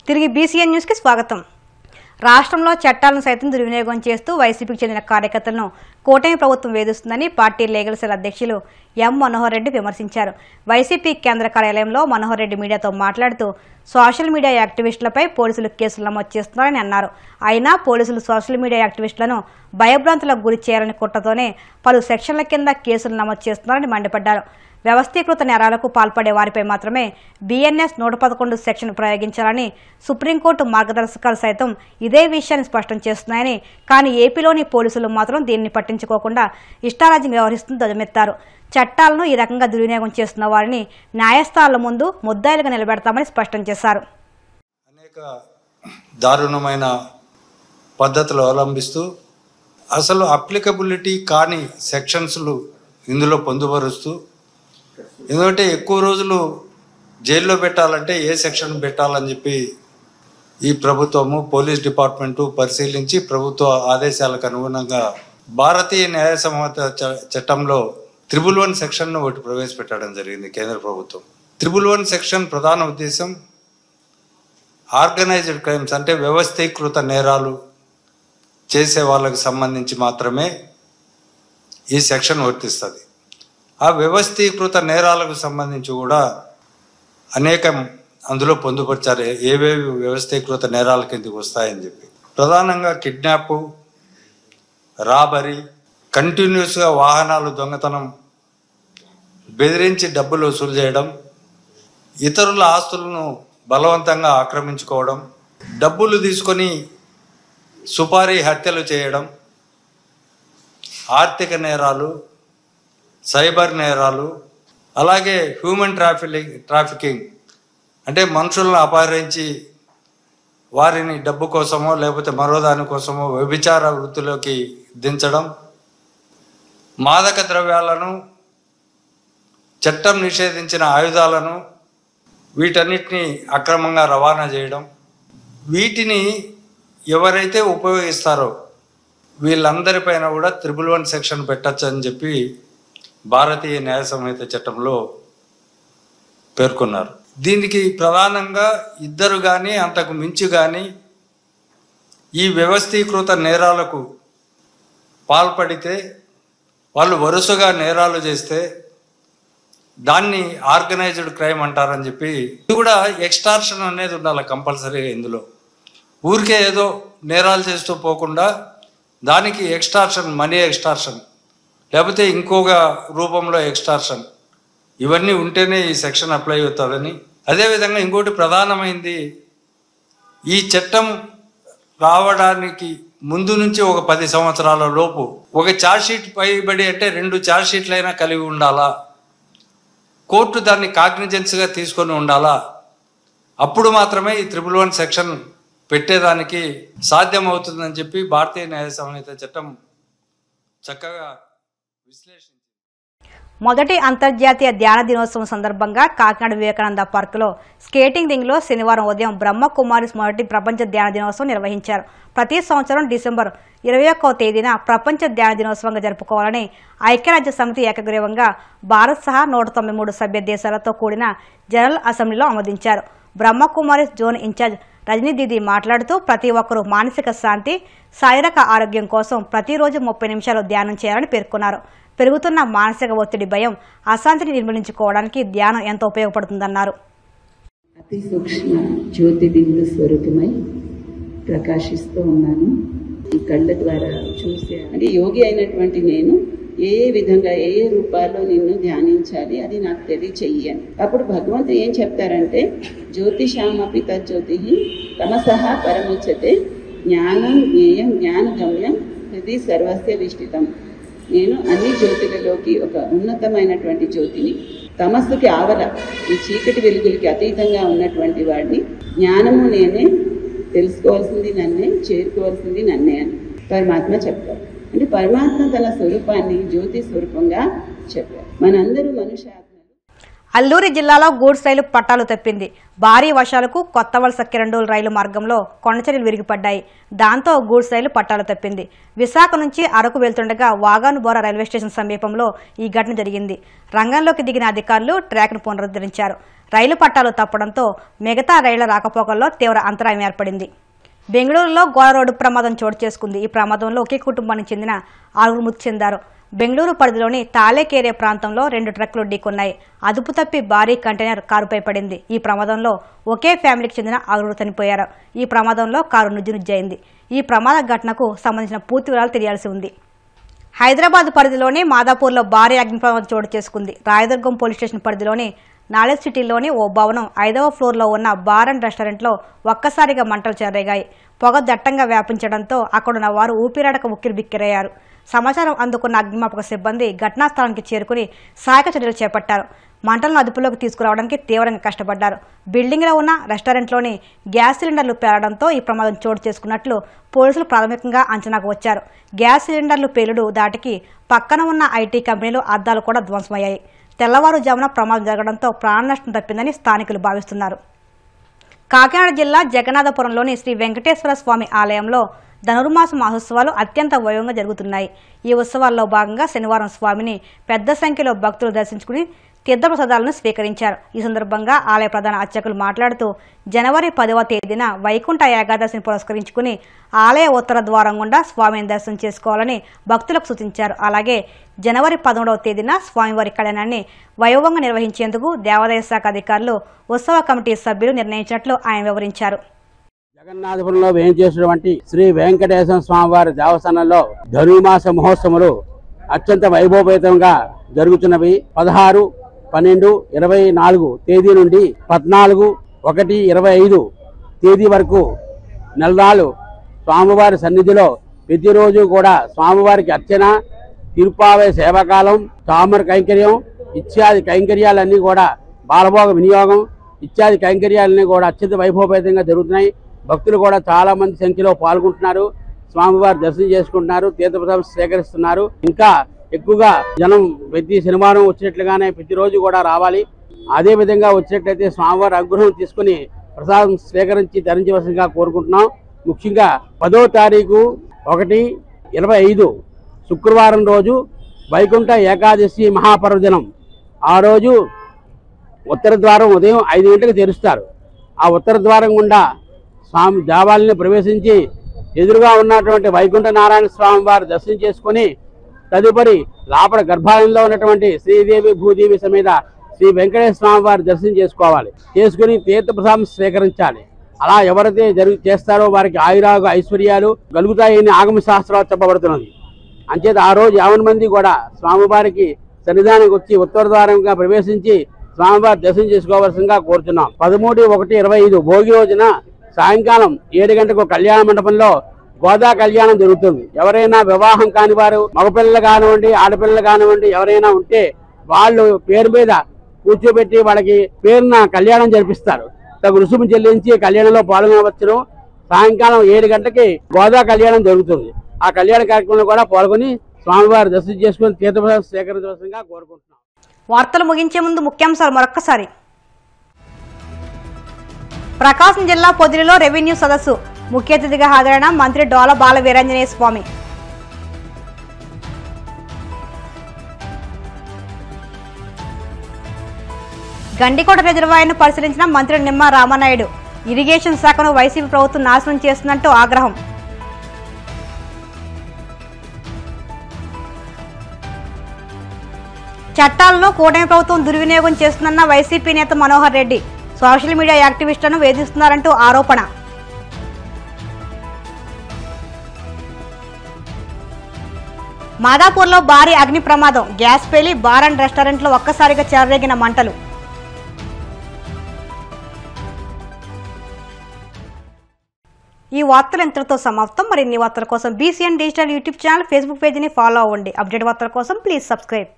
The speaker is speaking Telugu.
తిరిగి బీసీఎన్ న్యూస్కి స్వాగతం. రాష్ట్రంలో చట్టాలను సైతం దుర్వినియోగం చేస్తూ వైసీపీకి చెందిన కార్యకర్తలను కూటమి ప్రభుత్వం వేధిస్తుందని పార్టీ లీగల్ సెల్ అధ్యక్షులు ఎం మనోహర్ రెడ్డి విమర్శించారు. వైసీపీ కేంద్ర కార్యాలయంలో మనోహర్ రెడ్డి మీడియాతో మాట్లాడుతూ సోషల్ మీడియా యాక్టివిస్టులపై పోలీసులు కేసులు నమోదు చేస్తున్నారని అన్నారు. అయినా పోలీసులు సోషల్ మీడియా యాక్టివిస్టులను భయభ్రాంతులకు గురి చేయాలని కుట్రతోనే పలు సెక్షన్ల కింద కేసులు నమోదు చేస్తున్నారని మండిపడ్డారు. వ్యవస్థీకృత నేరాలకు పాల్పడే వారిపై మాత్రమే BNS 111 సెక్షన్ ప్రయోగించాలని సుప్రీంకోర్టు మార్గదర్శకాలు సైతం ఇదే విషయాన్ని స్పష్టం చేస్తున్నాయని, కానీ ఏపీలోని పోలీసులు మాత్రం దీన్ని పట్టించుకోకుండా ఇష్టారాజ్యం వ్యవహరిస్తూ ధ్వజమెత్తారు. చట్టాలను ఈ రకంగా దుర్వినియోగం చేస్తున్న వారిని న్యాయస్థానాల ముందు ముద్దాయిలుగా నిలబెడతామని స్పష్టం చేశారు. అనేక దారుణమైన పద్ధతులు అవలంబిస్తూ అసలు అప్లికబిలిటీ కాని సెక్షన్స్లు ఇందులో పొందుపరుస్తూ, ఎందుకంటే ఎక్కువ రోజులు జైల్లో పెట్టాలంటే ఏ సెక్షన్ పెట్టాలని చెప్పి ఈ ప్రభుత్వము పోలీస్ డిపార్ట్మెంటు పరిశీలించి ప్రభుత్వ ఆదేశాలకు అనుగుణంగా భారతీయ న్యాయ సంహిత చట్టంలో 111 సెక్షన్ను ఒకటి ప్రవేశపెట్టడం జరిగింది కేంద్ర ప్రభుత్వం. 111 సెక్షన్ ప్రధాన ఉద్దేశం ఆర్గనైజ్డ్ క్రైమ్స్ అంటే వ్యవస్థీకృత నేరాలు చేసే వాళ్ళకి సంబంధించి మాత్రమే ఈ సెక్షన్ వర్తిస్తుంది. ఆ వ్యవస్థీకృత నేరాలకు సంబంధించి కూడా అనేకం అందులో పొందుపరిచారు, ఏవేవి వ్యవస్థీకృత నేరాల కిందకి వస్తాయని చెప్పి. ప్రధానంగా కిడ్నాప్, రాబరీ, కంటిన్యూస్గా వాహనాలు దొంగతనం, బెదిరించి డబ్బులు వసూలు చేయడం, ఇతరుల ఆస్తులను బలవంతంగా ఆక్రమించుకోవడం, డబ్బులు తీసుకొని సుపారీ హత్యలు చేయడం, ఆర్థిక నేరాలు, సైబర్ నేరాలు, అలాగే హ్యూమన్ ట్రాఫికింగ్ అంటే మనుషులను అపహరించి వారిని డబ్బు కోసమో లేకపోతే మరో దానికోసమో వ్యభిచార వృత్తిలోకి దించడం, మాదక ద్రవ్యాలను, చట్టం నిషేధించిన ఆయుధాలను వీటన్నిటిని అక్రమంగా రవాణా చేయడం, వీటిని ఎవరైతే ఉపయోగిస్తారో వీళ్ళందరిపైన కూడా 111 సెక్షన్ పెట్టచ్చు అని చెప్పి భారతీయ న్యాయ సంహిత చట్టంలో పేర్కొన్నారు. దీనికి ప్రధానంగా ఇద్దరు కానీ అంతకు మించి కానీ ఈ వ్యవస్థీకృత నేరాలకు పాల్పడితే, వాళ్ళు వరుసగా నేరాలు చేస్తే దాన్ని ఆర్గనైజ్డ్ క్రైమ్ అంటారని చెప్పి, ఇది కూడా ఎక్స్టార్షన్ అనేది ఉండాలి కంపల్సరీగా. ఇందులో ఊరికే ఏదో నేరాలు చేస్తూ పోకుండా దానికి ఎక్స్టార్షన్, మనీ ఎక్స్టార్షన్ లేకపోతే ఇంకొక రూపంలో ఎక్స్టార్షన్, ఇవన్నీ ఉంటేనే ఈ సెక్షన్ అప్లై అవుతుందని. అదేవిధంగా ఇంకోటి ప్రధానమైంది, ఈ చట్టం రావడానికి ముందు నుంచి ఒక 10 సంవత్సరాల లోపు ఒక ఛార్జ్షీట్ పైబడి అంటే 2 ఛార్జ్షీట్లైనా కలిగి ఉండాలా, కోర్టు దాన్ని కాగ్నిజెన్స్గా తీసుకొని ఉండాలా, అప్పుడు మాత్రమే ఈ 111 సెక్షన్ పెట్టేదానికి సాధ్యమవుతుందని చెప్పి భారతీయ న్యాయ సంహిత చట్టం చక్కగా విశ్లేషించింది. మొదటి అంతర్జాతీయ ధ్యాన దినోత్సవం సందర్భంగా కాకినాడ వివేకానంద పార్కులో స్కేటింగ్ రింగ్లో శనివారం ఉదయం బ్రహ్మకుమారిస్ మొదటి ప్రపంచ ధ్యాన దినోత్సవం నిర్వహించారు. ప్రతి సంవత్సరం డిసెంబర్ 21వ తేదీన ప్రపంచ ధ్యాన దినోత్సవంగా జరుపుకోవాలని ఐక్యరాజ్య సమితి ఏకగ్రీవంగా భారత్ సహా 193 సభ్య దేశాలతో కూడిన జనరల్ అసెంబ్లీలో ఆమోదించారు. బ్రహ్మకుమారిస్ జోన్ ఇన్ఛార్జ్ రజనీ దీది మాట్లాడుతూ ప్రతి ఒక్కరూ మానసిక శాంతి, శారీరక ఆరోగ్యం కోసం ప్రతిరోజు 30 నిమిషాలు ధ్యానం చేయాలని పేర్కొన్నారు. పెరుగుతున్న మానసిక ఒత్తిడి, భయం, అశాంతిని నిర్మూలించుకోవడానికి ధ్యానం ఎంతో ఉపయోగపడుతుందన్నారు. అతి సూక్ష్మ జ్యోతి బిందు స్వరూపమై ప్రకాశిస్తూ ఉన్నాను. ఈ కళ్ళ ద్వారా చూసే అంటే యోగి అయినటువంటి నేను ఏ విధంగా ఏ రూపాల్లో నిన్ను ధ్యానించాలి అది నాకు తెలియచెయ్యని. అప్పుడు భగవంతుడు ఏం చెప్తారంటే, జ్యోతిషామపి తజ్జ్యోతి తమసహ పరముచ్యతే జ్ఞానం జ్ఞేయం జ్ఞానగమ్యం హృది సర్వస్య విష్టితం. నేను అన్ని జ్యోతులలోకి ఒక ఉన్నతమైనటువంటి జ్యోతిని, తమస్సుకి ఆవల ఈ చీకటి వెలుగులకి అతీతంగా ఉన్నటువంటి వాడిని, జ్ఞానము నేనే, తెలుసుకోవాల్సింది నన్నే, చేరుకోవాల్సింది నన్నే అని పరమాత్మ చెప్తారు. అంటే పరమాత్మ తన స్వరూపాన్ని జ్యోతి స్వరూపంగా చెప్పారు. మనందరూ మనుష్య అల్లూరి జిల్లాలో గూడ్స్ రైలు పట్టాలు తప్పింది. భారీ వర్షాలకు కొత్తవలస కిరండూలు రైలు మార్గంలో కొండచర్యలు విరిగిపడ్డాయి. దాంతో గూడ్స్ రైలు పట్టాలు తప్పింది. విశాఖ నుంచి అరకు వెళ్తుండగా వాగానుబోర రైల్వే స్టేషన్ సమీపంలో ఈ ఘటన జరిగింది. రంగంలోకి దిగిన అధికారులు ట్రాక్ను పునరుద్ధరించారు. రైలు పట్టాలు తప్పడంతో మిగతా రైళ్ల రాకపోకల్లో తీవ్ర అంతరాయం ఏర్పడింది. బెంగళూరులో ఘోర రోడ్డు ప్రమాదం చోటు చేసుకుంది. ఈ ప్రమాదంలో ఒకే కుటుంబానికి చెందిన 6 మృతి చెందారు. బెంగళూరు పరిధిలోని తాలేకేరే ప్రాంతంలో 2 ట్రక్కులు ఢీకొన్నాయి. అదుపు తప్పి భారీ కంటైనర్ కారుపై పడింది. ఈ ప్రమాదంలో ఒకే ఫ్యామిలీకి చెందిన 6 చనిపోయారు. ఈ ప్రమాదంలో కారు నుజ్జునుజ్జయింది. ఈ ప్రమాద ఘటనకు సంబంధించిన పూర్తి వివరాలు తెలియాల్సి ఉంది. హైదరాబాద్ పరిధిలోని మాదాపూర్లో భారీ అగ్ని ప్రమాదం చోటు చేసుకుంది. రాయదుర్గం పోలీస్ స్టేషన్ పరిధిలోని నాలెడ్జ్ సిటీలోని ఓ భవనం 5వ ఫ్లోర్లో ఉన్న బార్ అండ్ రెస్టారెంట్లో ఒక్కసారిగా మంటలు చెలరేగాయి. పొగ దట్టంగా వ్యాపించడంతో అక్కడున్న వారు ఊపిరాడక ఉక్కిరిబిక్కిరయ్యారు. సమాచారం అందుకున్న అగ్నిమాపక సిబ్బంది ఘటనా స్థలానికి చేరుకుని సహాయక చర్యలు చేపట్టారు. మంటలను అదుపులోకి తీసుకురావడానికి తీవ్రంగా కష్టపడ్డారు. బిల్డింగ్లో ఉన్న రెస్టారెంట్లోని గ్యాస్ సిలిండర్లు పేలడంతో ఈ ప్రమాదం చోటు చేసుకున్నట్లు పోలీసులు ప్రాథమికంగా అంచనాకు వచ్చారు. గ్యాస్ సిలిండర్లు పేలుడు దాటికి పక్కన ఉన్న ఐటీ కంపెనీలు అద్దాలు కూడా ధ్వంసమయ్యాయి. తెల్లవారుజామున ప్రమాదం జరగడంతో ప్రాణ నష్టం తప్పిందని స్థానికులు భావిస్తున్నారు. కాకినాడ జిల్లా జగన్నాథపురంలోని శ్రీ వెంకటేశ్వర స్వామి ఆలయంలో ధనుర్మాస మహోత్సవాలు అత్యంత వైభవంగా జరుగుతున్నాయి. ఈ ఉత్సవాల్లో భాగంగా శనివారం స్వామిని పెద్ద సంఖ్యలో భక్తులు దర్శించుకుని తీర్థప్రసాదాలను స్వీకరించారు. ఈ సందర్భంగా ఆలయ ప్రధాన అర్చకులు మాట్లాడుతూ జనవరి 10వ తేదీన వైకుంఠ ఏకాదశిని పురస్కరించుకుని ఆలయ ఉత్తర ద్వారం గుండా స్వామిని దర్శనం చేసుకోవాలని భక్తులకు సూచించారు. అలాగే జనవరి 13వ తేదీన స్వామివారి కళ్యాణాన్ని వైభవంగా నిర్వహించేందుకు దేవాదాయ శాఖ అధికారులు ఉత్సవ కమిటీ సభ్యులు నిర్ణయించినట్లు ఆయన వివరించారు. జగన్నాథపురంలో వేయించేసినటువంటి శ్రీ వెంకటేశ్వర స్వామివారి దేవస్థానంలో ధనుర్మాస మహోత్సవాలు అత్యంత వైభవపేతంగా జరుగుతున్నవి. 16, 12, 24 తేదీ నుండి 14, 1, 25 తేదీ వరకు నెలనాళ్ళు స్వామివారి సన్నిధిలో ప్రతిరోజు కూడా స్వామివారికి అర్చన, తిరుపావై సేవాకాలం, తామర కైంకర్యం ఇత్యాది కైంకర్యాలన్నీ కూడా బాలభోగ వినియోగం ఇత్యాది కైంకర్యాలన్నీ కూడా అత్యంత వైభవపేతంగా జరుగుతున్నాయి. భక్తులు కూడా చాలా మంది సంఖ్యలో పాల్గొంటున్నారు. స్వామివారి దర్శనం చేసుకుంటున్నారు, తీర్థప్రసాదం స్వీకరిస్తున్నారు. ఇంకా ఎక్కువగా జనం ప్రతి శనివారం వచ్చినట్లుగానే ప్రతిరోజు కూడా రావాలి. అదే విధంగా వచ్చినట్లయితే స్వామివారి అనుగ్రహం తీసుకుని ప్రసాదం స్వీకరించి ధరించవలసిందిగా కోరుకుంటున్నాం. ముఖ్యంగా 10వ తారీఖు 1/25 శుక్రవారం రోజు వైకుంఠ ఏకాదశి మహాపర్వదినం. ఆ రోజు ఉత్తర ద్వారం ఉదయం 5 గంటలకు తెరుస్తారు. ఆ ఉత్తర ద్వారం గుండా స్వామి దేవాలయాన్ని ప్రవేశించి ఎదురుగా ఉన్నటువంటి వైకుంఠ నారాయణ స్వామి వారి దర్శనం చేసుకుని తదుపరి లోపల గర్భాలయంలో ఉన్నటువంటి శ్రీదేవి భూదేవి సమేత శ్రీ వెంకటేశ్వర స్వామి వారి దర్శనం చేసుకోవాలి. చేసుకుని తీర్థప్రసాదం స్వీకరించాలి. అలా ఎవరైతే చేస్తారో వారికి ఆయురాగు ఐశ్వర్యాలు కలుగుతాయని ఆగమ శాస్త్రాలు చెప్పబడుతున్నది. అంచేత ఆ రోజు 50 మంది కూడా స్వామివారికి సన్నిధానానికి వచ్చి ఉత్తర ద్వారంగా ప్రవేశించి స్వామివారి దర్శనం చేసుకోవాల్సిందిగా కోరుతున్నాం. 13/1/25 భోగి రోజున సాయంకాలం 7 గంటలకు కళ్యాణ మండపంలో గోదా కళ్యాణం జరుగుతుంది. ఎవరైనా వివాహం కాని వారు, మగపిల్లలు కానివ్వండి, ఆడపిల్లలు కానివ్వండి, ఎవరైనా ఉంటే వాళ్ళు పేరు మీద కూర్చోబెట్టి వాళ్ళకి పేరున కళ్యాణం జరిపిస్తారు. తగు రుసుము చెల్లించి కళ్యాణంలో పాల్గొనవచ్చును. సాయంకాలం 7 గంటకి గోదా కళ్యాణం జరుగుతుంది. ఆ కళ్యాణ కార్యక్రమంలో కూడా పాల్గొని స్వామివారి దర్శనం చేసుకుని తీర్థప్రసాదం స్వీకరించవలసిందిగా కోరుకుంటున్నాం. వార్తలు ముగించే ముందు ముఖ్యాంశాలు మరొక్కసారి. ప్రకాశం జిల్లా పొదిలిలో రెవెన్యూ సదస్సు. ముఖ్య అతిథిగా హాజరైన మంత్రి డోల బాల వీరాంజనేయ స్వామి. గండికోట రిజర్వాయర్ను పరిశీలించిన మంత్రి నిమ్మా రామనాయుడు. ఇరిగేషన్ శాఖను వైసీపీ ప్రభుత్వం నాశనం చేస్తుందంటూ ఆగ్రహం. చట్టాలను కూటమి ప్రభుత్వం దుర్వినియోగం చేస్తుందన్న వైసీపీ నేత మనోహర్ రెడ్డి. సోషల్ మీడియా యాక్టివిస్టులను వేధిస్తున్నారంటూ ఆరోపణ. మాదాపూర్లో భారీ అగ్ని ప్రమాదం. గ్యాస్ పేలి బార్ అండ్ రెస్టారెంట్లో ఒక్కసారిగా చెలరేగిన మంటలు. ఈ వార్తలు ఇంతటితో సమాప్తం. మరిన్ని వార్తల కోసం BCN digital YouTube channel, Facebook పేజీని ఫాలో అవ్వండి. అప్డేట్ వార్తల కోసం ప్లీజ్ సబ్స్క్రైబ్.